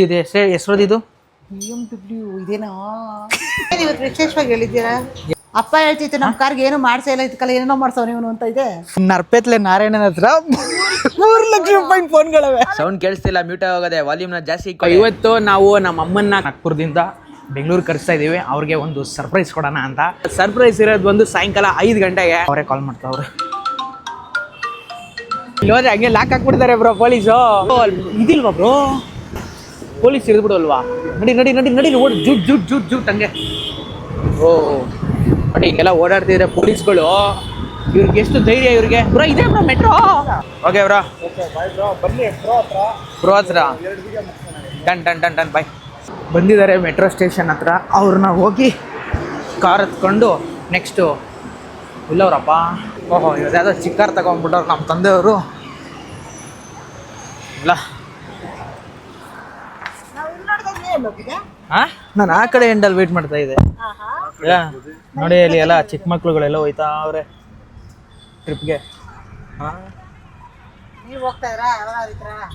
ಇದೆ ಹೆಸರದಿದು BMW ಇದೇನಾ ಇವತ್ತು ವಿಶೇಷವಾಗಿ ಹೇಳಿದ್ದೀರಾ ಅಪ್ಪ ಹೇಳ್ತಿತ್ತು ನಮ್ಮ ಕಾರ್ಗೆ ಏನು ಮಾಡ್ಸೇ ಇಲ್ಲ ಇದಕ್ಕೆಲ್ಲ ಏನೇನೋ ಮಾಡ್ಸವ್ ನೀವು ಅಂತ ಇದೆ ನರ್ಪೆತ್ಲೆ ನಾರಾಯಣನ ಹತ್ರ 3 ಲಕ್ಷ ರೂಪಾಯಿ ಫೋನ್ಗಳವೆ ಸೌಂಡ್ ಕೇಳಿಸ್ತಿಲ್ಲ ಮ್ಯೂಟ್ ಆಗೋದೆ ವಾಲ್ಯೂಮ್ನ ಜಾಸ್ತಿ. ಇವತ್ತು ನಾವು ನಮ್ಮ ಅಮ್ಮನ್ನ ನಾಗ್ಪುರದಿಂದ ಬೆಂಗಳೂರು ಕರೆಸ್ತಾ ಇದೀವಿ. ಅವ್ರಿಗೆ ಒಂದು ಸರ್ಪ್ರೈಸ್ ಕೊಡೋಣ ಅಂತ. ಸರ್ಪ್ರೈಸ್ ಇರೋದು ಒಂದು ಸಾಯಂಕಾಲ 5 ಗಂಟೆಗೆ. ಅವರೇ ಕಾಲ್ ಮಾಡ್ತಾವ್ರೆ. ಇಲ್ಲೋದ್ರೆ ಹಂಗೆ ಲಾಕ್ ಹಾಕ್ಬಿಡ್ತಾರೆ ಬ್ರೋ ಪೊಲೀಸು. ಇದಿಲ್ವಾ ಬ್ರೋ ಪೊಲೀಸ್ ಹಿಡಿದ್ಬಿಡಲ್ವಾ? ನಡಿ ನಡಿ ನಡಿ ನಡಿ ಓಡ್ ಜೂಟ್ ಜೂಟ್ ಜೂಟ್ ಜೂಟ್ ಹಂಗೆ. ಓ ನೋಡಿ ಹಿಂಗೆಲ್ಲ ಓಡಾಡ್ತಿದ್ರೆ ಪೊಲೀಸ್ಗಳು. ಇವ್ರಿಗೆ ಎಷ್ಟು ಧೈರ್ಯ ಇವ್ರಿಗೆ. ಬ್ರೋ ಇದೆ bro metro. Okay bro bro ಹತ್ರ done done done done bye. ಬಂದಿದ್ದಾರೆ ಮೆಟ್ರೋ ಸ್ಟೇಷನ್ ಹತ್ರ. ಅವ್ರನ್ನ ಹೋಗಿ ಕಾರ್ ಹತ್ಕೊಂಡು ನೆಕ್ಸ್ಟು ಇಲ್ಲವ್ರಪ್ಪ. ಓಹೋ ಇವ್ರು ಯಾವುದೋ ಚಿಕ್ಕಾರ್ ತಗೊಂಡ್ಬಿಟ್ಟವ್ರು ನಮ್ಮ ತಂದೆಯವರು. ಇಲ್ಲ ಹಾಂ ನಾನು ಆ ಕಡೆ ಎಂಡಲ್ಲಿ ವೇಟ್ ಮಾಡ್ತಾ ಇದ್ದೆ. ನೋಡಿ ಅಲ್ಲಿ ಎಲ್ಲ ಚಿಕ್ಕ ಮಕ್ಳುಗಳೆಲ್ಲ ಹೋಯ್ತಾ ಅವ್ರೆ ಟ್ರಿಪ್ಗೆ. ನೀವು ಹೋಗ್ತಾ ಇದ್ರಾ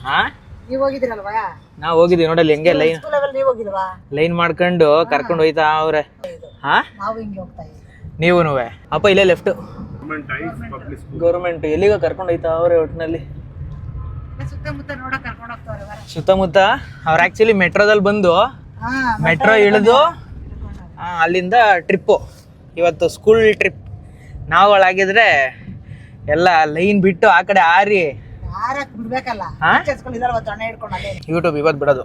ಹಾಂ ನೀವು ಹೋಗಿದ್ದೀರಲ್ವಾ? ನಾವು ಹೋಗಿದ್ದೀವಿ ನೋಡಲ್ಲಿ ಹೆಂಗೆ ಲೈನ್ ನೀವು ಹೋಗಿಲ್ವಾ? ಲೈನ್ ಮಾಡ್ಕೊಂಡು ಕರ್ಕೊಂಡು ಹೋಯ್ತಾ ಅವ್ರೆ. ಹಾಂ ನಾವು ಹಿಂಗೆ ಹೋಗ್ತಾ ಇದ್ದೀವಿ. ನೀವೂ ಅಪ್ಪ ಇಲ್ಲೇ ಲೆಫ್ಟ್ ಗೌರ್ಮೆಂಟ್ ಎಲ್ಲಿಗ ಕರ್ಕೊಂಡು ಹೋಯ್ತಾ ಅವ್ರೆ ಒಟ್ಟಿನಲ್ಲಿ. ಸುತ್ತಮುತ್ತ ನೋಡಕ್ ಕರ್ಕೊಂಡು ಹೋಗ್ತಾವ್ರೆ. ಸುತ್ತಮುತ್ತ ಅವ್ರು ಆ್ಯಕ್ಚುಲಿ ಮೆಟ್ರೋದಲ್ಲಿ ಬಂದು ಮೆಟ್ರೋ ಇಳಿದು ಅಲ್ಲಿಂದ ಟ್ರಿಪ್ಪು. ಇವತ್ತು ಸ್ಕೂಲ್ ಟ್ರಿಪ್. ನಾವುಗಳಾಗಿದ್ರೆ ಎಲ್ಲ ಲೈನ್ ಬಿಟ್ಟು ಆ ಕಡೆ ಆರಿ ಬಿಡ್ಬೇಕಲ್ಲ. ಯೂಟ್ಯೂಬ್ ಇವತ್ತು ಬಿಡೋದು.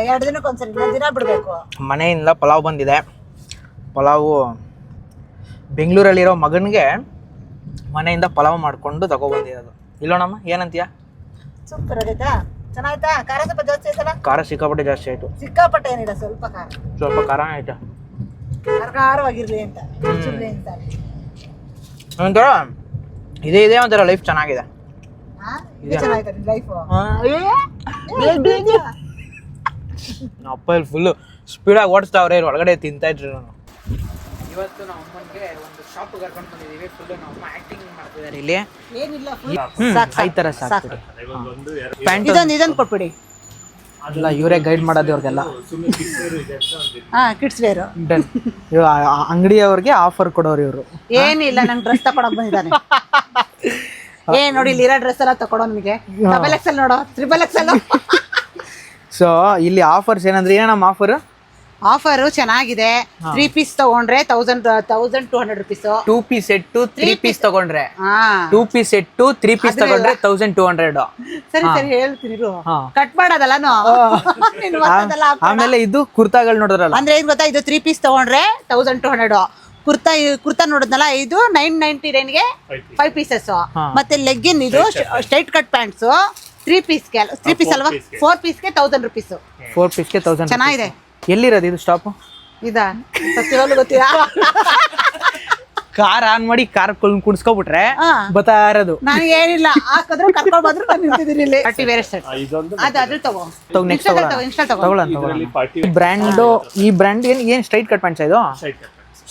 2 ದಿನಕ್ಕೆ ಒಂದ್ಸರಿ ದಿನ ಬಿಡ್ಬೇಕು. ಮನೆಯಿಂದ ಪಲಾವ್ ಬಂದಿದೆ. ಪಲಾವು ಬೆಂಗಳೂರಲ್ಲಿರೋ ಮಗನಿಗೆ ಮನೆಯಿಂದ ಪಲಾವ್ ಮಾಡಿಕೊಂಡು ತಗೊಬಂದಿರೋದು. ಇಲ್ಲೋಣಮ್ಮ ಏನಂತೀಯ? ಸೂಪರ್ ಆಗೈತಾ? ಚೆನ್ನಾಯ್ತಾ? ಖಾರ ಸ್ವಲ್ಪ ಜಾಸ್ತಿ ಆಯ್ತಲ್ಲ? ಖಾರ ಸಿಕ್ಕಾಪಟ್ಟೆ ಜಾಸ್ತಿ ಆಯಿತು. ಸಿಕ್ಕಾಪಟ್ಟೆ ಏನಿಲ್ಲ, ಸ್ವಲ್ಪ ಖಾರ. ಸ್ವಲ್ಪ ಖಾರ ಆಯ್ತಾ? ಖಾರವಾಗಿರ್ಲಿ ಅಂತ ಒಂಥರ ಇದೇ ಇದೆ ಒಂಥರ ಲೈಫ್ ಚೆನ್ನಾಗಿದೆ. ಅಪ್ಪ ಇಲ್ಲಿ ಫುಲ್ಲು ಸ್ಪೀಡಾಗಿ ಓಡಿಸ್ತಾವ್ರೆ. ಒಳಗಡೆ ತಿಂತಾ ಇದ್ರಿ ನಾನು. ಇವತ್ತು ನಮ್ಮ ಅಮ್ಮನಿಗೆ ಒಂದು ಶಾಪ್ ಕರ್ಕೊಂಡು ಬಂದಿದ್ದೀವಿ. ಫುಲ್ಲು ನಮ್ಮ ಅಮ್ಮ ಆ್ಯಕ್ಟಿಂಗ್ ಮಾಡ್ತಿದ್ದಾರೆ ಇಲ್ಲಿ. ಈ ಥರ ಸಾಕು. ಪ್ಯಾಂಟ್ ಇದೊಂದು ಕೊಟ್ಬಿಡಿ. ಅಲ್ಲ ಇವರೇ ಗೈಡ್ ಮಾಡೋದು ಇವ್ರಿಗೆಲ್ಲ. ಕಿಡ್ಸ್ ವೇರ್ ಅಂಗಡಿಯವ್ರಿಗೆ ಆಫರ್ ಕೊಡೋರು ಇವರು. ಏನಿಲ್ಲ ನಂಗೆ ಡ್ರೆಸ್ ತಕೊಳಕ್ ಬಂದಿದ್ದಾನೆ. ನೋಡಿ ಇಲ್ಲಿರೋ ಡ್ರೆಸ್ ಎಲ್ಲ ತಕೊಡೋ ನಿಮಗೆ. ಡಬಲ್ ಎಕ್ಸೆಲ್ ನೋಡೋ, ಟ್ರಿಪಲ್ ಎಕ್ಸೆಲ್. ಸೊ ಇಲ್ಲಿ ಆಫರ್ಸ್ ಏನಂದ್ರೆ ಏನಮ್ಮ ಆಫರ್ ಚೆನ್ನಾಗಿದೆ. 3 ಪೀಸ್ ತಗೊಂಡ್ರೆ 1200 ರುಪೀಸ್. 2 ಪೀಸ್ ಸೆಟ್ಟು 3 ಪೀಸ್ ತಗೊಂಡ್ರೆ 2 ಪೀಸ್ ಸೆಟ್ಟು 3 ಪೀಸ್ ತಗೊಂಡ್ರೆ 1200. ಸರಿ ಸರಿ ಹೇಳ್ತೀನಿ. ಕಟ್ ಮಾಡೋದಲ್ಲ. ಆಮೇಲೆ ಇದು ಕುರ್ತಾಗಳು ನೋಡಿದ್ರಲ್ಲ, ಅಂದ್ರೆ ಏನ್ ಗೊತ್ತಾ, ಇದು 3 ಪೀಸ್ ತಗೊಂಡ್ರೆ 1200. ಕುರ್ತಾ ನೋಡಿದ್ನಲ್ಲ, ಇದು 999ಗೆ 5 ಪೀಸಸ್. ಮತ್ತೆ ಲೆಗ್ಗಿನ್ ಇದು ಸ್ಟ್ರೈಟ್ ಕಟ್ ಪ್ಯಾಂಟ್ಸ್ 3 ಪೀಸ್ ಅಲ್ವಾ, 4 ಪೀಸ್ಗೆ 1000 ರುಪೀಸ್. 4 ಪೀಸ್ಗೆ 1000. ಚೆನ್ನಾಗಿದೆ. ಎಲ್ಲಿರೋದು ಇದು ಸ್ಟಾಪ್? ಇದಾ ಸತ್ಯವಾಗ್ಲೂ ಗೊತ್ತಿಲ್ಲ. ಕಾರ್ ಆನ್ ಮಾಡಿ ಕಾರ್ ಕುಣಿಸ್ಕೊಬಿಟ್ರೆ ಬತ್ತಾ ಇರೋದು. ನನಗೆ ಏನಿಲ್ಲ, ಹಾಕಿದ್ರು ಕರ್ಕೊಂಡು ಬಂದ್ರು ನಾನು ನಿಂತಿದ್ದೀನಿ ಇಲ್ಲಿ. ಪಾರ್ಟಿ ವೇರ್ ಸೆಟ್ ಅದು ತಗೋ. Next brand. ಈ ಬ್ರ್ಯಾಂಡ್ ಏನ್ ಸ್ಟ್ರೈಟ್ ಕಟ್ ಪ್ಯಾಂಟ್ಸ್ ಇದು?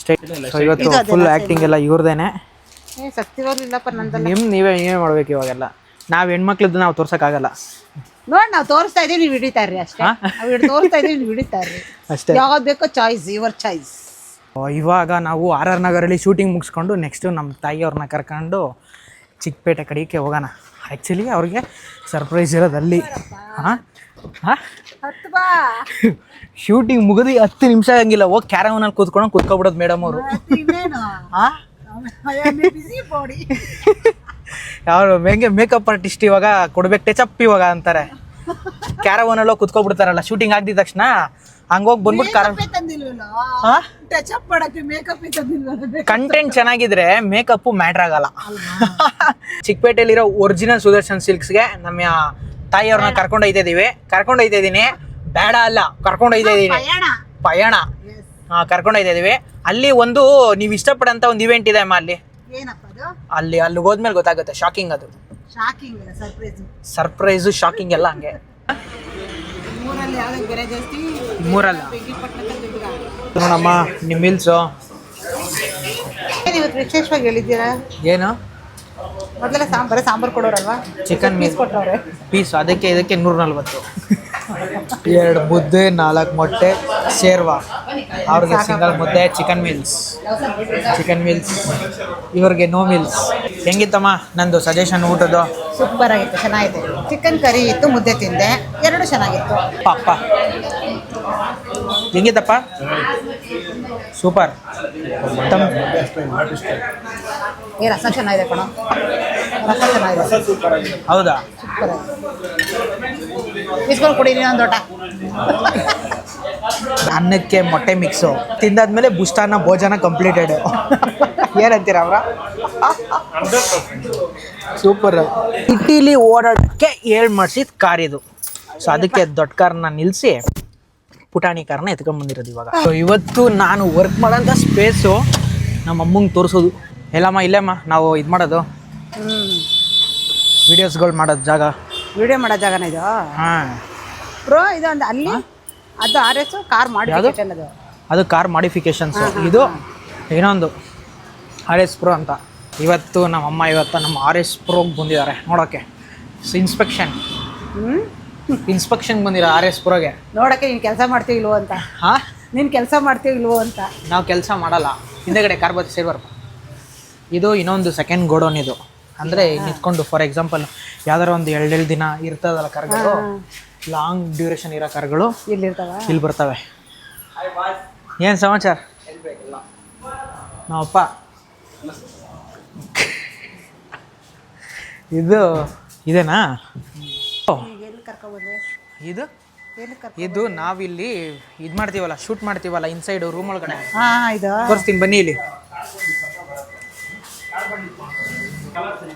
ಸ್ಟ್ರೈಟ್. ಇವತ್ತು ಫುಲ್ ಆಕ್ಟಿಂಗ್ ಎಲ್ಲ ಇವ್ರದೇನೆ. ಸತ್ಯವಾಗ್ಲಿಲ್ಲಪ್ಪ ನಂದಲ್ಲ. ನೀವೇ ಮಾಡ್ಬೇಕು ಇವಾಗೆಲ್ಲ. ನಾವ್ ಹೆಣ್ಮಕ್ಳದ್ದು ನಾವು ತೋರ್ಸಕ್ಕಾಗಲ್ಲ. ನೋಡಿ ನಾವು ತೋರಿಸ್ತಾ ಇದೀವಿ, ನೀವು ಹಿಡಿತಾ ಇರ್ರಿ ಅಷ್ಟೇ. ತೋರಿಸ್ತಾ ಇದೀವಿ, ನೀವು ಹಿಡಿತಾ ಇರ್ರಿ ಅಷ್ಟೇ. ಯಾವ್ದು ಬೇಕೋ ಚಾಯ್ಸ್, ಯುವರ್ ಚಾಯ್ಸ್. ಇವಾಗ ನಾವು RR ನಗರಲ್ಲಿ ಶೂಟಿಂಗ್ ಮುಗಿಸ್ಕೊಂಡು ನೆಕ್ಸ್ಟ್ ನಮ್ಮ ತಾಯಿಯವ್ರನ್ನ ಕರ್ಕೊಂಡು ಚಿಕ್ಕಪೇಟೆ ಕಡೆಗೆ ಹೋಗೋಣ. ಆ್ಯಕ್ಚುಲಿ ಅವ್ರಿಗೆ ಸರ್ಪ್ರೈಸ್ ಇರೋದು ಅಲ್ಲಿ. ಶೂಟಿಂಗ್ ಮುಗಿದು 10 ನಿಮಿಷ ಆಗಂಗಿಲ್ಲ, ಹೋಗಿ ಕ್ಯಾರವನಲ್ಲಿ ಕೂತ್ಕೊಬಿಡೋದು ಮೇಡಮ್ ಅವರು. ಯಾರು ಮೇಕಪ್ ಆರ್ಟಿಸ್ಟ್ ಇವಾಗ ಕೊಡ್ಬೇಕು ಟಚಪ್ ಇವಾಗ ಅಂತಾರೆ. ಕ್ಯಾರವನಲ್ಲೋ ಕುತ್ಕೊಬಿಡ್ತಾರಲ್ಲ ಶೂಟಿಂಗ್ ಆಗದಿದ ತಕ್ಷಣ. ಹಂಗೋಗಿ ಬಂದ್ಬಿಟ್ಟು ಕಂಟೆಂಟ್ ಚೆನ್ನಾಗಿದ್ರೆ ಮೇಕಪ್ ಮ್ಯಾಟ್ರ್ ಆಗಲ್ಲ. ಚಿಕ್ಕಪೇಟೆಯಲ್ಲಿರೋ ಒರಿಜಿನಲ್ ಸುದರ್ಶನ್ ಸಿಲ್ಕ್ಸ್ಗೆ ನಮ್ಮ ತಾಯಿಯವ್ರನ್ನ ಕರ್ಕೊಂಡು ಹೋಯ್ತಾ ಇದೀನಿ. ಬೇಡ ಅಲ್ಲ, ಕರ್ಕೊಂಡು ಹೋಯ್ತಾ ಇದೀನಿ. ಪಯಣ ಕರ್ಕೊಂಡು ಹೋಯ್ತಾ ಇದೀವಿ. ಅಲ್ಲಿ ಒಂದು ನೀವು ಇಷ್ಟಪಡಂತ ಒಂದು ಇವೆಂಟ್ ಇದೆ ಅಮ್ಮ. ಅಲ್ಲಿ ಹೋದ್ಮೇಲೆ ಗೊತ್ತಾಗುತ್ತೆ. ಶಾಕಿಂಗ್ ಅದು. ಸರ್ಪ್ರೈಸು ಶಾಕಿಂಗ್ ಎಲ್ಲ ಹಂಗೆ. ಮೂರಲ್ಲ ನೋಡಮ್ಮ ನಿಮ್ಮ ಮಿಲ್ಸು. ವಿಶೇಷವಾಗಿ ಹೇಳಿದ್ದೀರಾ ಏನು? ಮೊದಲೆಲ್ಲ ಸಾಂಬಾರು ಕೊಡೋರಲ್ವಾ? ಚಿಕನ್ ಪೀಸ್ ಕೊಟ್ಟವ್ರೆ. ಪೀಸ್ ಅದಕ್ಕೆ ಇದಕ್ಕೆ 140. 2 ಮುದ್ದೆ 4 ಮೊಟ್ಟೆ ಶೇರ್ವಾ, ಅವ್ರಿಗೆ ಸಿಂಗಲ್ ಮುದ್ದೆ, ಚಿಕನ್ ಮೀಲ್ಸ್, ಇವ್ರಿಗೆ ನೋ ಮೀಲ್ಸ್. ಹೆಂಗಿತ್ತಮ್ಮ ನಂದು ಸಜೆಷನ್ ಊಟದ್ದು? ಸೂಪರ್ ಆಗಿತ್ತು, ಚೆನ್ನಾಗಿದೆ. ಚಿಕನ್ ಕರಿ ಇತ್ತು, ಮುದ್ದೆ ತಿಂದೆ, 2 ಚೆನ್ನಾಗಿತ್ತು. ಪಾಪ ಹೆಂಗಿತ್ತಪ್ಪ? ಸೂಪರ್. ರಸ ಚೆನ್ನಾಗಿದೆ ಕಣ, ರಸ ಚೆನ್ನಾಗಿದೆ. ಹೌದಾ? ಸೂಪರ್ ಇಸ್ಕೊಂಡು ಕೊಡಿ ಒಂದು ಊಟ. ಅನ್ನಕ್ಕೆ ಮೊಟ್ಟೆ ಮಿಕ್ಸು ತಿಂದಾದ್ಮೇಲೆ ಬುಷ್ಟಾನ ಭೋಜನ ಕಂಪ್ಲೀಟೆಡ್. ಏನಂತೀರ ಅವ್ರ? ಸೂಪರ್. ಸಿಟಿಲಿ ಓಡಾಡೋಕ್ಕೆ ಮಾಡಿಸಿದ ಕಾರ್ ಇದು. ಸೊ ಅದಕ್ಕೆ ದೊಡ್ಡ ಕಾರ್ನ ನಿಲ್ಲಿಸಿ ಪುಟಾಣಿ ಕಾರ್ನ ಎತ್ಕೊಂಡು ಬಂದಿರೋದು ಇವಾಗ. ಸೊ ಇವತ್ತು ನಾನು ವರ್ಕ್ ಮಾಡೋಂಥ ಸ್ಪೇಸು ನಮ್ಮ ಅಮ್ಮಂಗೆ ತೋರಿಸೋದು. ಎಲ್ಲಮ್ಮ ಇಲ್ಲೇಮ್ಮ ನಾವು ಇದು ಮಾಡೋದು, ವಿಡಿಯೋಸ್ಗಳು ಮಾಡೋದು ಜಾಗ, ವಿಡಿಯೋ ಮಾಡೋ ಜಾಗನ ಇದು. ಹಾಂ ಬ್ರೋ ಇದು ಒಂದು ಅಲ್ಲಿ ಅದು RS ಕಾರ್ ಮಾಡಿಫಿಕೇಶನ್ ಅದು ಕಾರ್ ಮಾಡಿಫಿಕೇಶನ್ಸು. ಇದು ಇನ್ನೊಂದು RS Pro ಅಂತ. ಇವತ್ತು ನಮ್ಮ RS Proಗೆ ಬಂದಿದ್ದಾರೆ ನೋಡೋಕ್ಕೆ. ಇನ್ಸ್ಪೆಕ್ಷನ್ ಬಂದಿರೋ RS Proಗೆ ನೋಡೋಕ್ಕೆ ನೀನು ಕೆಲಸ ಮಾಡ್ತೀವಿ ಇಲ್ವೋ ಅಂತ. ಹಾಂ, ನೀನು ಕೆಲಸ ಮಾಡ್ತೀವಿ ಇಲ್ವೋ ಅಂತ. ನಾವು ಕೆಲಸ ಮಾಡಲ್ಲ, ಹಿಂದೆಗಡೆ ಕಾರ್ ಬತ್ತೆ ಸೇರ್ಬಾರ್ದು. ಇದು ಇನ್ನೊಂದು ಸೆಕೆಂಡ್ ಗೋಡೌನ್ ಇದು. ಅಂದರೆ ನಿಂತ್ಕೊಂಡು ಫಾರ್ ಎಕ್ಸಾಂಪಲ್ ಯಾವ್ದಾರ ಒಂದು 2 ದಿನ ಇರ್ತದಲ್ಲ ಕಾರ್ಗಳು, ಲಾಂಗ್ ಡ್ಯೂರೇಷನ್ ಇರೋ ಕಾರ್ಗಳು ಇಲ್ಲಿ ಬರ್ತವೆ. ಏನು ಸಮಾಚಾರ? ನಾವಪ್ಪ ಇದೇನಾ? ಇದು ನಾವಿಲ್ಲಿ ಇದು ಮಾಡ್ತೀವಲ್ಲ, ಶೂಟ್ ಮಾಡ್ತೀವಲ್ಲ ಇನ್ಸೈಡ್ ರೂಮ್ ಒಳಗಡೆ. ತೋರಿಸ್ತೀನಿ ಬನ್ನಿ, ಇಲ್ಲಿ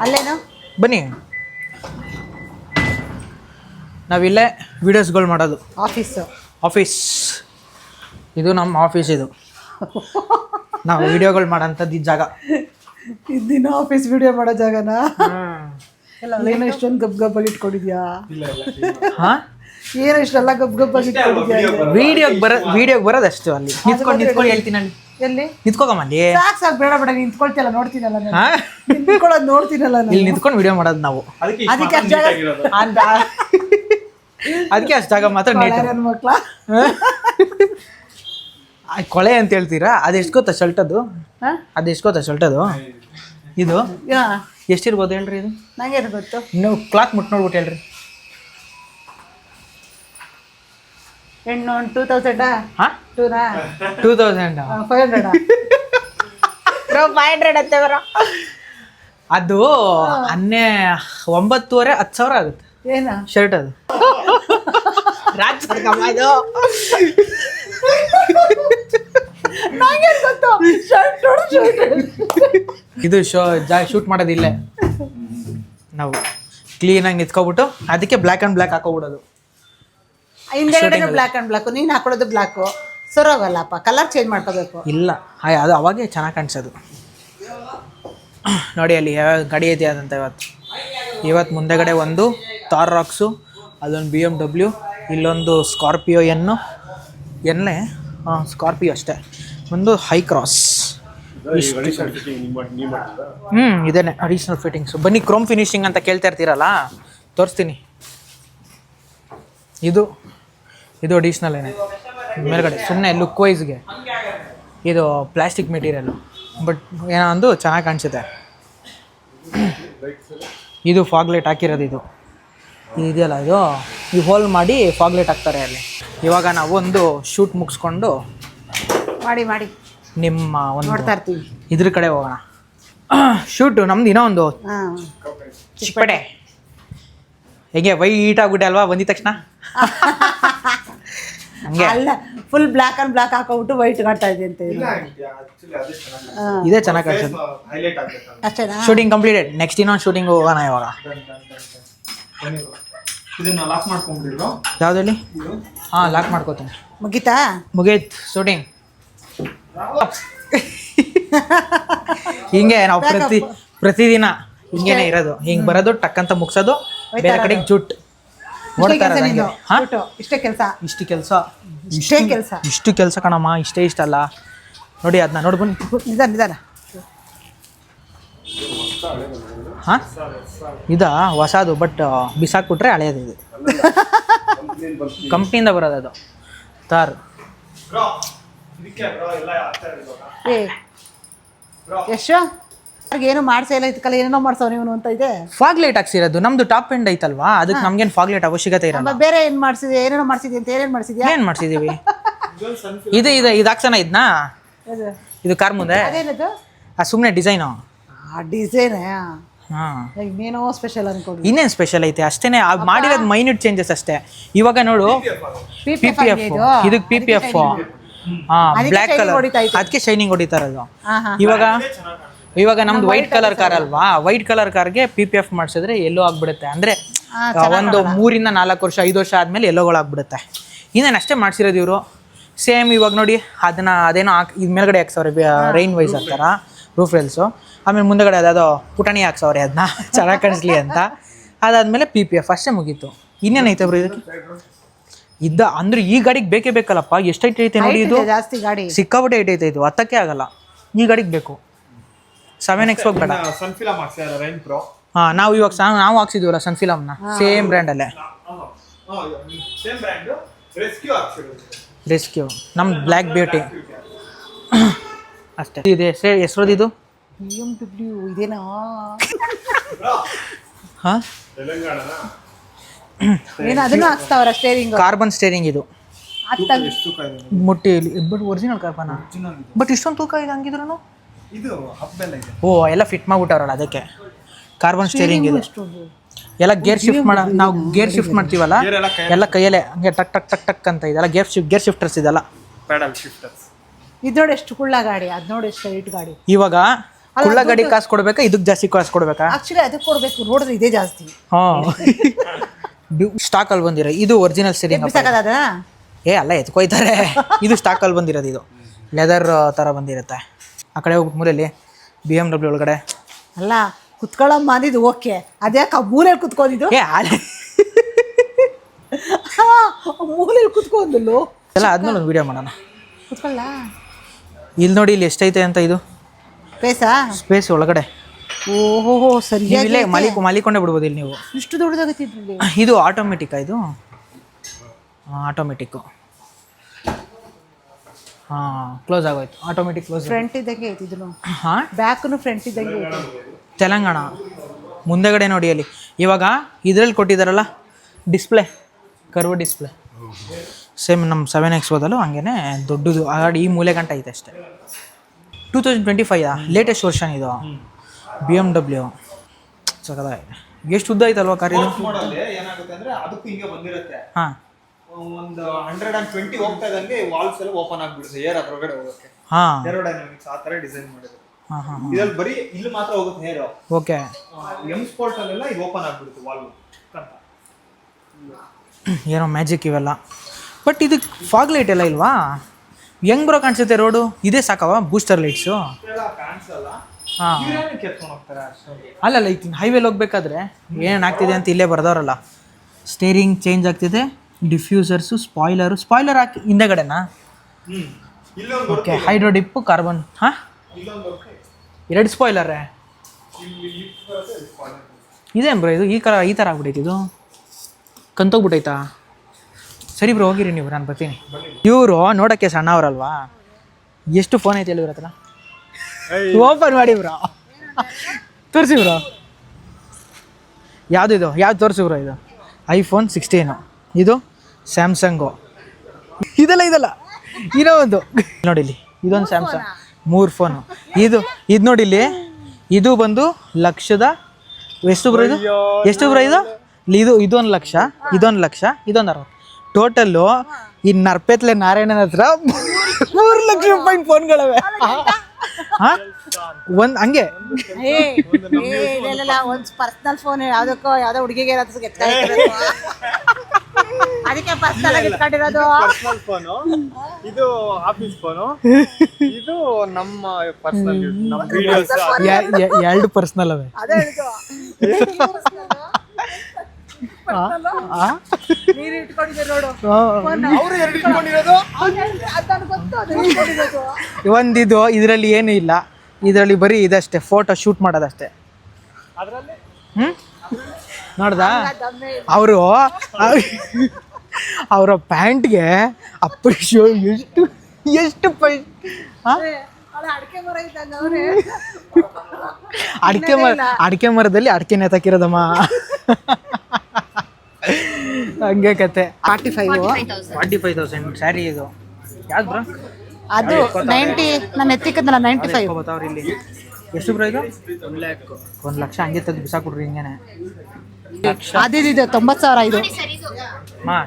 ಅಲ್ಲೇನು ಬನ್ನಿ. ನಾವಿಲ್ಲೇ ವಿಡಿಯೋಸ್ಗಳು ಮಾಡೋದು. ಆಫೀಸ್ ಇದು ನಮ್ಮ ಆಫೀಸ್. ಇದು ನಾವು ವಿಡಿಯೋಗಳು ಮಾಡೋಂಥದ್ದು ಈ ಜಾಗ. ದಿನ ಆಫೀಸ್ ವಿಡಿಯೋ ಮಾಡೋ ಜಾಗನಾ? ಏನೋ ಇಷ್ಟೊಂದು ಗಬ್ಬಾಗಿ ಇಟ್ಕೊಂಡಿದ್ಯಾ? ಹಾಂ, ಏನೋ ಇಷ್ಟೆಲ್ಲ ಗಬ್ಬಾಗಿ ಇಟ್ಕೊಂಡಿದ್ಯಾ? ವಿಡಿಯೋಗೆ ಬರೋದಷ್ಟು. ಅಲ್ಲಿ ನಿಂತ್ಕೊಂಡು ಹೇಳ್ತೀನಿ. ಅಲ್ಲಿ ಎಲ್ಲಿ ನಿಂತ್ಕೋಗಮ್ಮ? ಅಲ್ಲಿ ಸಾಕು ಬೇಡ ನಿಂತ್ಕೊಳ್ತಿಲ್ಲ, ನೋಡ್ತೀನಲ್ಲ ನಿಂತ್ಕೊಳ್ಳೋದು ನೋಡ್ತೀನಲ್ಲ. ಇಲ್ಲಿ ನಿಂತ್ಕೊಂಡು ವಿಡಿಯೋ ಮಾಡೋದು ನಾವು. ಅದಕ್ಕೆ ಅಷ್ಟು ಜಾಗ ಮಾತ್ರ ನನ್ನ ಮಕ್ಳ ಕೊಳೆ ಅಂತ ಹೇಳ್ತೀರಾ? ಅದೆಷ್ಟು ಗೊತ್ತಾ ಶರ್ಟದು? ಇದು ಎಷ್ಟಿರ್ಬೋದು ಹೇಳ್ರಿ? ಇದು ನಂಗೆ ಗೊತ್ತು. ನೀವು ಕ್ಲಾತ್ ಮುಟ್ಟು ನೋಡ್ಬಿಟ್ಟು ಹೇಳ್ರಿ. ಹೆಣ್ಣು 2000 ಹಾಂ 2000 500 ಅಂತೆ ಬರೋ. ಅದು 9,500 10,000 ಆಗುತ್ತೆ. ಏನ ಶರ್ಟ್ ಅದು? ಇದು ಶೂಟ್ ಮಾಡೋದಿಲ್ಲೇ ನಾವು ಕ್ಲೀನಾಗಿ ನಿಂತ್ಕೊಬಿಟ್ಟು, ಅದಕ್ಕೆ ಬ್ಲ್ಯಾಕ್ ಆ್ಯಂಡ್ ಬ್ಲ್ಯಾಕ್ ಹಾಕೋಬಿಡೋದು. ಹಿಂದೆಗಡೆ ಬ್ಲ್ಯಾಕ್ ಆ್ಯಂಡ್ ಬ್ಲ್ಯಾಕ್, ನೀನು ಹಾಕೊಳ್ಳೋದು ಬ್ಲ್ಯಾಕು ಸರೋಗಲ್ಲಪ್ಪ, ಕಲರ್ ಚೇಂಜ್ ಮಾಡ್ಕೋಬೇಕು. ಇಲ್ಲ, ಅದು ಅವಾಗೇ ಚೆನ್ನಾಗಿ ಕಾಣಿಸೋದು. ನೋಡಿ ಅಲ್ಲಿ ಯಾವ ಗಾಡಿ ಐತೆ ಅದಂತ. ಇವತ್ತು ಮುಂದೆಗಡೆ ಒಂದು ಥಾರ್ ರಾಕ್ಸು, ಅದೊಂದು BMW, ಇಲ್ಲೊಂದು ಸ್ಕಾರ್ಪಿಯೋ ಎನ್ನೇ ಸ್ಕಾರ್ಪಿಯೋ ಅಷ್ಟೇ, ಒಂದು ಹೈ ಕ್ರಾಸ್. ಇದೇನೆ ಅಡಿಷ್ನಲ್ ಫಿಟ್ಟಿಂಗ್ಸು. ಬನ್ನಿ, ಕ್ರೋಮ್ ಫಿನಿಶಿಂಗ್ ಅಂತ ಕೇಳ್ತಾ ಇರ್ತೀರಲ್ಲ, ತೋರಿಸ್ತೀನಿ. ಇದು ಅಡಿಷ್ನಲ್ ಏನೇ ಮೇಲ್ಗಡೆ, ಸುಮ್ಮನೆ ಲುಕ್ ವೈಸ್ಗೆ. ಇದು ಪ್ಲಾಸ್ಟಿಕ್ ಮೆಟೀರಿಯಲ್ಲು, ಬಟ್ ಏನೋ ಒಂದು ಚೆನ್ನಾಗಿ ಕಾಣಿಸುತ್ತೆ. ಇದು ಫಾಗ್ಲೈಟ್ ಹಾಕಿರೋದು. ಇದು ಇದೆಯಲ್ಲ, ಈ ಹೋಲ್ ಮಾಡಿ ಫಾಗ್ಲೈಟ್ ಹಾಕ್ತಾರೆ ಅಲ್ಲಿ. ಇವಾಗ ನಾವು ಒಂದು ಶೂಟ್ ಮುಗಿಸ್ಕೊಂಡು ಮಾಡಿ ನಿಮ್ಮ ಒಂದು ನೋಡ್ತಾ ಇರ್ತೀವಿ. ಇದ್ರ ಕಡೆ ಹೋಗೋಣ. ಶೂಟು ನಮ್ದು ಇನ್ನೂ ಒಂದು ಚಿಕ್ಕಪೇಟೆ. ಹೇಗೆ ವೈಟ್ ಆಗ್ಬಿಟ್ಟೆ ಅಲ್ವಾ ಬಂದಿದ ತಕ್ಷಣ? ಹಂಗೆ ಅಲ್ಲ, ಫುಲ್ ಬ್ಲ್ಯಾಕ್ ಆ್ಯಂಡ್ ಬ್ಲ್ಯಾಕ್ ಹಾಕೋಬಿಟ್ಟು ವೈಟ್ ಕಾಣ್ತಾ ಇದೆ ಅಂತ. ಇದೇ ಚೆನ್ನಾಗಿ ಕಾಣಿಸೋದು. ಅಷ್ಟೇನಾ? Shooting completed. ನೆಕ್ಸ್ಟ್ ಇನ್ನೊಂದು ಶೂಟಿಂಗ್ ಹೋಗೋಣ ಇವಾಗ. ಯಾವ್ದು ಹೇಳಿ? ಹಾಂ, ಲಾಕ್ ಮಾಡ್ಕೋತೀನಿ. ಮುಗೀತು ಶೂಟಿಂಗ್. ಹಿಂಗೆ ನಾವು ಪ್ರತಿದಿನ ಹಿಂಗೇನೆ ಇರೋದು. ಹಿಂಗೆ ಬರೋದು, ಟಕ್ ಅಂತ ಮುಗಿಸೋದು, ಬೇರೆ ಕಡೆಗೆ ಜುಟ್ ಇಷ್ಟು ಕೆಲಸ ಕಣಮ್ಮ. ಇಷ್ಟ ಅಲ್ಲ ನೋಡಿ, ಅದನ್ನ ನೋಡಿ ಬನ್ನಿ. ನಿಧಾನ. ಹಾಂ, ಇದಾ ಹೊಸದು, ಬಟ್ ಬಿಸಾಕ್ಬಿಟ್ರೆ ಹಳೆಯದು. ಇದು ಕಂಪ್ನಿಯಿಂದ ಬರೋದು ಅದು ತಾರ್. ಏ ಎಷ್ಟು ಏನು ಮಾಡ್ಸೇ ಇಲ್ಲ, ಇದಕ್ಕೆಲ್ಲ ಏನೇನೋ ಮಾಡ್ಸವ್ ನೀವು ಅಂತ ಇದೆ. ಫಾಗ್ ಲೈಟ್ ಹಾಕ್ಸಿರೋದು ನಮ್ದು ಟಾಪ್ ಎಂಡ್ ಐತಲ್ವಾ, ಅದಕ್ಕೆ ನಮ್ಗೇನು ಫಾಗ್ ಲೈಟ್ ಅವಶ್ಯಕತೆ ಇರಲ್ಲ. ಬೇರೆ ಏನ್ ಮಾಡ್ಸಿದ್ಯಾ, ಏನೇನೋ ಮಾಡ್ಸಿದ್ಯಾ ಅಂತ ಏನೇನು ಮಾಡ್ಸಿದ್ಯಾ? ಏನ್ ಮಾಡ್ಸಿದೀವಿ? ಇದು ಹಾಕ್ಸೋಣ ಇದನ್ನ, ಇದು ಕಾರ್ ಮುಂದೆ. ಅದೇನದು? ಸುಮ್ಮನೆ ಡಿಸೈನು. ಡಿಸೈನ್ ಹಾಂ, ಇನ್ನೇನೋ ಸ್ಪೆಷಲ್ ಅನ್ಕೊಂಡು. ಇನ್ನೇನು ಸ್ಪೆಷಲ್ ಐತೆ ಅಷ್ಟೇನೆ, ಮಾಡಿರೋದು ಮೈನ್ಯೂಟ್ ಚೇಂಜಸ್ ಅಷ್ಟೇ. ಇವಾಗ ನೋಡು PPF, ಇದಕ್ಕೆ PPF ಬ್ಲ್ಯಾಕ್ ಕಲರ್, ಅದಕ್ಕೆ ಶೈನಿಂಗ್ ಹೊಡಿತಾ ಇರೋದು. ಇವಾಗ ನಮ್ದು ವೈಟ್ ಕಲರ್ ಕಾರ್ ಅಲ್ವಾ, ವೈಟ್ ಕಲರ್ ಕಾರ್ಗೆ PPF ಮಾಡಿಸಿದ್ರೆ ಎಲ್ಲೋ ಆಗ್ಬಿಡುತ್ತೆ. ಅಂದರೆ ಒಂದು 3 ಇಂದ 4 ವರ್ಷ 5 ವರ್ಷ ಆದಮೇಲೆ ಎಲ್ಲೋಗಳಾಗ್ಬಿಡುತ್ತೆ. ಇನ್ನೇನು ಅಷ್ಟೇ ಮಾಡಿಸಿರೋದು ಇವರು. ಸೇಮ್ ಇವಾಗ ನೋಡಿ ಅದೇನೋ ಇದು ಮೇಲ್ಗಡೆ ಹಾಕ್ಸವ್ರೆ, ರೈನ್ ವೈಸ್ ಹಾಕ್ತಾರ ರೂಫ್ ರೇಲ್ಸು. ಆಮೇಲೆ ಮುಂದಗಡೆ ಅದಾದೋ ಪುಟಾಣಿ ಹಾಕ್ಸವ್ರೆ, ಅದನ್ನ ಚೆನ್ನಾಗಿ ಕಾಣಿಸ್ಲಿ ಅಂತ. ಅದಾದಮೇಲೆ PPF ಅಷ್ಟೇ ಮುಗೀತು. ಇನ್ನೇನೈತೆ ಬ್ರೋ ಇದಕ್ಕೆ? ಅಂದ್ರೆ ಈ ಗಾಡಿಗೆ ಬೇಕೇ ಬೇಕಲ್ಲಪ್ಪ. ಎಷ್ಟು ಹೈಟ್ ಐತೆ ನೋಡಿ ಇದು, ಜಾಸ್ತಿ ಗಾಡಿ ಸಿಕ್ಕಾಪಟ್ಟೆ ಹೈಟ್ ಐತೆ ಇದು, ಹತ್ತಕ್ಕೆ ಆಗಲ್ಲ. ಈ ಗಾಡಿಗೆ ಬೇಕು 7X ಹೋಗ್ಬೇಡ. ಹಾಂ, ನಾವು ಇವಾಗ ನಾವು ಹಾಕ್ಸಿದ್ವಲ್ಲ ಸನ್ಫಿಲಮ್ನ, ಸೇಮ್ ಬ್ರ್ಯಾಂಡಲ್ಲೇ ರೆಸ್ಕ್ಯೂ, ನಮ್ಮ ಬ್ಲ್ಯಾಕ್ ಬ್ಯೂಟಿ ಅಷ್ಟೇ. ಇದೆ ಹೆಸರು ಇದು BMW ಇದೇನಾ? ಹಾಂ, ಏನು ಅದನ್ನು ಹಾಕ್ಸ್ತಾವ್ರ ಸ್ಟೇರಿಂಗ್, ಕಾರ್ಬನ್ ಸ್ಟೇರಿಂಗ್ ಇದು. ಮುಟ್ಟಿ ಬಟ್ ಒರಿಜಿನಲ್ ಕಾರ್ಬನ್, ಬಟ್ ಇಷ್ಟೊಂದು ತೂಕ ಇದೆ ಹಂಗಿದ್ರು. ಓ, ಎಲ್ಲ ಫಿಟ್ ಮಾಡ್ಬಿಟ್ಟವ್ರಲ್ಲ ಅದಕ್ಕೆ ಕಾರ್ಬನ್ ಸ್ಟೇರಿಂಗ್ ಇದು. ಎಲ್ಲ ಗೇರ್ ಶಿಫ್ಟ್ ನಾವು ಗೇರ್ ಶಿಫ್ಟ್ ಮಾಡ್ತೀವಲ್ಲ, ಎಲ್ಲ ಕೈಯಲ್ಲೇ ಹಂಗೆ ಟಕ್ ಟಕ್ ಟಕ್ ಟಕ್ ಅಂತ ಇದೆಲ್ಲ ಗೇರ್ ಶಿಫ್ಟರ್ಸ್ ಇದೆಲ್ಲ, ಪ್ಯಾಡಲ್ ಶಿಫ್ಟರ್ಸ್. ಇದು ನೋಡಿ ಎಷ್ಟು ಕುಳ್ಳ ಗಾಡಿ, ಅದು ನೋಡಿ ಎಷ್ಟು ಹೈಟ್ ಗಾಡಿ. ಇವಾಗ ಕುಳ್ಳ ಗಾಡಿ ಕಾಸು ಕೊಡ್ಬೇಕಾ, ಇದಕ್ಕೆ ಜಾಸ್ತಿ ಕಾಸು ಕೊಡ್ಬೇಕಾ? ಆಕ್ಚುಲಿ ಅದಕ್ಕೆ ಕೊಡ್ಬೇಕು, ನೋಡಿದ್ರೆ ಇದೇ ಜಾಸ್ತಿ. ಹಾಂ, ಸ್ಟಾಕ್ ಅಲ್ಲಿ ಬಂದಿರೋ ಇದು ಒರಿಜಿನಲ್ ಸ್ಟೇರಿಂಗ್. ಅಲ್ಲ ಎತ್ಕೊಯ್ತಾರೆ, ಇದು ಸ್ಟಾಕ್ ಅಲ್ಲಿ ಬಂದಿರೋದು. ಇದು ಲೆದರ್ ಥರ ಬಂದಿರುತ್ತೆ. ಆ ಕಡೆ ಹೋಗ್ಬಿಟ್ಟು ಮೂಲೆಯಲ್ಲಿ BMW ಒಳಗಡೆ ಅಲ್ಲ ಕುತ್ಕೊಳ್ಳಮ್ಮ ಅಂದಿದ್ದು ಓಕೆ, ಅದ್ಯಾಕೆ ಮೂಲೆಯಲ್ಲಿ ಕುತ್ಕೊಂಡಿದ್ದು? ಮೂಲೆಯಲ್ಲಿ ಕುತ್ಕೊಂಡಲ್ಲು ಎಲ್ಲ ಆದ್ಮೇಲೆ ಒಂದು ವಿಡಿಯೋ ಮಾಡೋಣ, ಕುತ್ಕೊಳ್ಳ. ಇಲ್ಲಿ ನೋಡಿ, ಇಲ್ಲಿ ಎಷ್ಟೈತೆ ಅಂತ. ಇದು ಸ್ಪೇಸ್ ಒಳಗಡೆ. ಓಹೋ, ಸರಿಯಾಗಿ ಮಲಿಕೊಂಡೇ ಬಿಡ್ಬೋದು ಇಲ್ಲಿ ನೀವು. ಇಷ್ಟು ದೊಡ್ಡದಾಗತ್ತಿದ್ರಲ್ಲಿ. ಇದು ಆಟೋಮೆಟಿಕ್, ಇದು ಆಟೋಮೆಟಿಕ್ಕು. ಹಾಂ, ಕ್ಲೋಸ್ ಆಗೋಯ್ತು, ಆಟೋಮೆಟಿಕ್ ಕ್ಲೋಸ್. ಫ್ರಂಟ್ ಇದ್ದಂಗೆ ಐತಿ ಇದನ್ನು. ಹಾಂ, ಬ್ಯಾಕ್ನು ಫ್ರಂಟ್ ಇದ್ದಂಗೆ ಐತಿ. ತೆಲಂಗಾಣ ಮುಂದೆಗಡೆ ನೋಡಿ ಅಲ್ಲಿ. ಇವಾಗ ಇದರಲ್ಲಿ ಕೊಟ್ಟಿದ್ದಾರಲ್ಲ ಡಿಸ್ಪ್ಲೇ, ಕರ್ವ್ ಡಿಸ್ಪ್ಲೇ, ಸೇಮ್ ನಮ್ಮ 7X ಹೋದಲ್ಲೂ ಹಂಗೇ ದೊಡ್ಡದು. ಈ ಮೂಲೆ ಗಂಟೆ ಐತೆ ಅಷ್ಟೇ. 2025 ಲೇಟೆಸ್ಟ್ ವರ್ಷನ್ ಇದು BMW. ಸಕದಾಗಿದೆ. ಎಷ್ಟು ಉದ್ದ ಐತಲ್ವಾ ಕಾರ್ ಇದು? ಹಾಂ, ಒಂದು 120 ಹೋಗ್ತಾ ಇದ್ದಂಗೆ ವಾಲ್ಸ್ ಎಲ್ಲ ಓಪನ್ ಆಗ್ಬಿಡುತ್ತೆ, ಏರ್ ಅದ್ರೊಳಗಡೆ ಹೋಗುತ್ತೆ. ಹಾಂ, ಏರೋಡೈನಾಮಿಕ್ಸ್ ಆ ಥರ ಡಿಸೈನ್ ಮಾಡಿದ್ರು. ಹಾಂ ಹಾಂ, ಇದ್ರಲ್ಲಿ ಬರೀ ಇಲ್ಲಿ ಮಾತ್ರ ಹೋಗುತ್ತೆ ಏರ್. ಓಕೆ. M ಸ್ಪೋರ್ಟ್ ಅಲ್ಲೆಲ್ಲ ಇದು ಓಪನ್ ಆಗ್ಬಿಡುತ್ತೆ ವಾಲ್ ಅಂತ. ಏನೋ ಮ್ಯಾಜಿಕ್ ಇವೆಲ್ಲ. ಬಟ್ ಇದಕ್ಕೆ ಫಾಗ್ ಲೈಟ್ ಎಲ್ಲ ಇಲ್ವಾ? ಹೆಂಗ್ ಬರೋ ಕಾಣಿಸುತ್ತೆ ರೋಡು? ಇದೇ ಸಾಕವಾ ಬೂಸ್ಟರ್ ಲೈಟ್ಸು? ಕಾಣಿಸಲ್ಲ. ಹಾಂ, ಕೆತ್ಕೊಂಡು ಹೋಗ್ತಾರೆ ಅಷ್ಟೇ. ಅಲ್ಲಲ್ಲ, ಈಗ ಹೈವೇಲಿ ಹೋಗ್ಬೇಕಾದ್ರೆ ಏನೇನು ಆಗ್ತಿದೆ ಅಂತ ಇಲ್ಲೇ ಬರ್ದವ್ರಲ್ಲ. ಸ್ಟೇರಿಂಗ್ ಚೇಂಜ್ ಆಗ್ತಿದೆ, ಡಿಫ್ಯೂಸರ್ಸು, ಸ್ಪಾಯ್ಲರ್ ಹಾಕಿ ಹಿಂದೆಗಡೆನಾ? Okay, hydro dip, carbon. ಹಾಂ, 2 ಸ್ಪಾಯ್ಲರೇ ಇದೇನು ಬ್ರೋ ಇದು? ಈ ಥರ ಆಗ್ಬಿಟ್ಟೈತಿ ಇದು, ಕಂತೋಗ್ಬಿಟ್ಟೈತಾ? ಸರಿ ಬ್ರೋ, ಹೋಗಿರಿ ನೀವು, ನಾನು ಬರ್ತೀನಿ. ಇವರು ನೋಡೋಕ್ಕೆ ಸಣ್ಣವರಲ್ವಾ? ಎಷ್ಟು ಫೋನ್ ಐತಿ ಇವ್ರ ಹತ್ರ? ಓಪನ್ ಮಾಡಿ ಬ್ರೋ, ತೋರಿಸಿ ಬ್ರೋ. ಯಾವುದು ತೋರಿಸಿ ಬ್ರೋ? ಇದು iPhone 16, ಇದು ಸ್ಯಾಮ್ಸಂಗು, ಇದೆಲ್ಲ ಇನ್ನೂ ಒಂದು ನೋಡಿ ಇಲ್ಲಿ, ಇದೊಂದು ಸ್ಯಾಮ್ಸಂಗ್. 3 ಫೋನು. ಇದು ನೋಡಿ ಇಲ್ಲಿ, ಇದು ಬಂದು ಲಕ್ಷದ ಎಷ್ಟು ಬ್ರೋ? ಎಷ್ಟು ಬ್ರೋ ಇದು? ಇದೊಂದು ಲಕ್ಷ, ಇದೊಂದು 60, ಟೋಟಲ್ಲು ಈ ನರ್ಪೆತ್ಲೆ ನಾರಾಯಣನ ಹತ್ರ 3 ಲಕ್ಷ ರೂಪಾಯಿ ಫೋನ್ಗಳವೆ. ಹಾಂ, ಒಂದು ಹಂಗೆ ಒಂದು ಪರ್ಸನಲ್ ಫೋನ್ ಯಾವುದೋ ಹುಡುಗಿಗೆ ಅದಕ್ಕೆ ಪರ್ಸನಲ್ ಆಗಿ ಇಟ್ಕೊಂಡಿರೋದು. ಪರ್ಸನಲ್ ಫೋನು ಇದು, ಆಫೀಸ್ ಫೋನು ಇದು, ನಮ್ಮ ಪರ್ಸನಲ್ ಯೂಸ್, ನಮ್ಮ ವಿಡಿಯೋಸ್. 2 ಪರ್ಸನಲ್ ಅವೆ. ಒಂದಿದು, ಇದರಲ್ಲಿ ಏನೂ ಇಲ್ಲ, ಇದರಲ್ಲಿ ಬರೀ ಇದಷ್ಟೇ, ಫೋಟೋ ಶೂಟ್ ಮಾಡೋದಷ್ಟೇ. ನೋಡ್ದ ಅವರು ಅವರ ಪ್ಯಾಂಟ್ಗೆ ಅಪ್ಪಡಿ ಶೋ ಎಷ್ಟು ಎಷ್ಟು ಅಡಿಕೆ ಮರದಲ್ಲಿ ಅಡಿಕೆ ನೇತಾಕಿರೋದಮ್ಮ. ಹಂಗೆ ಕತೆ. 45,000 ಸ್ಯಾರಿ ಇದು ಯಾವ್ದು ಬ್ರೋ? ಅದು 90 ನಾನು ಎತ್ತಿಕ್ಕದಲ್ಲ 95. ಗೊತ್ತಾವ್ರಿ ಇಲ್ಲಿ ಎಷ್ಟು ಬ್ರೋ ಇದು? 1 ಲಕ್ಷ ಹಂಗೆ ತೆಗೆದು ಬಿಸಾಕೊಡ್ರಿ ಹಿಂಗೇನೆ. ಅದಿದೆ 90,000 ಇದು.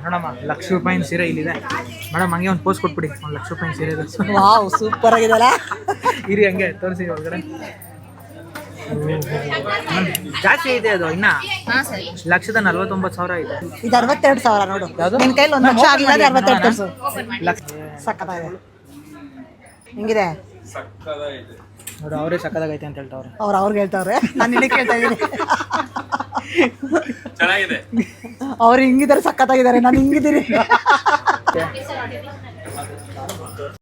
ನೋಡಮ್ಮ ₹1,00,000 ಸೀರೆ ಇಲ್ಲಿದೆ ಮೇಡಮ್. ಹಂಗೆ ಒಂದು ಪೋಸ್ಟ್ ಕೊಟ್ಬಿಡಿ, ₹1,00,000 ಸೀರೆ ಇದೆ. ವಾವ್ ಸೂಪರ್ ಆಗಿದೆಲ್ಲ. ಇರಿ ಹಂಗೆ ತೋರಿಸಿ ಒಳಗಡೆ. ಜಾಸ್ತಿ ಇದೆ ಅದು ಇನ್ನ. 1,49,000 ಇದೆ. ಇದು 62,000 ನೋಡು. ನಿನ್ ಕೈಲಿ 1 ಲಕ್ಷ ಆಗಿಲ್ಲ 62,000 ಸಕ್ಕತ್ತಾಗಿದೆ. ಹೆಂಗಿದೆ ನೋಡು, ಅವರೇ ಸಕ್ಕದಾಗೈತೆ ಅಂತ ಹೇಳ್ತಾವ್ರೆ. ಅವ್ರಿಗೆ ಹೇಳ್ತಾವ್ರೆ, ನಾನು ನಿನಗೆ ಕೇಳ್ತಾ ಇದ್ದೀನಿ. ಚೆನ್ನಾಗಿದೆ. ಅವ್ರು ಹಿಂಗಿದ್ದಾರೆ, ಸಕ್ಕತ್ತಾಗಿದ್ದಾರೆ, ನಾನು ಹಿಂಗಿದ್ದೀನಿ.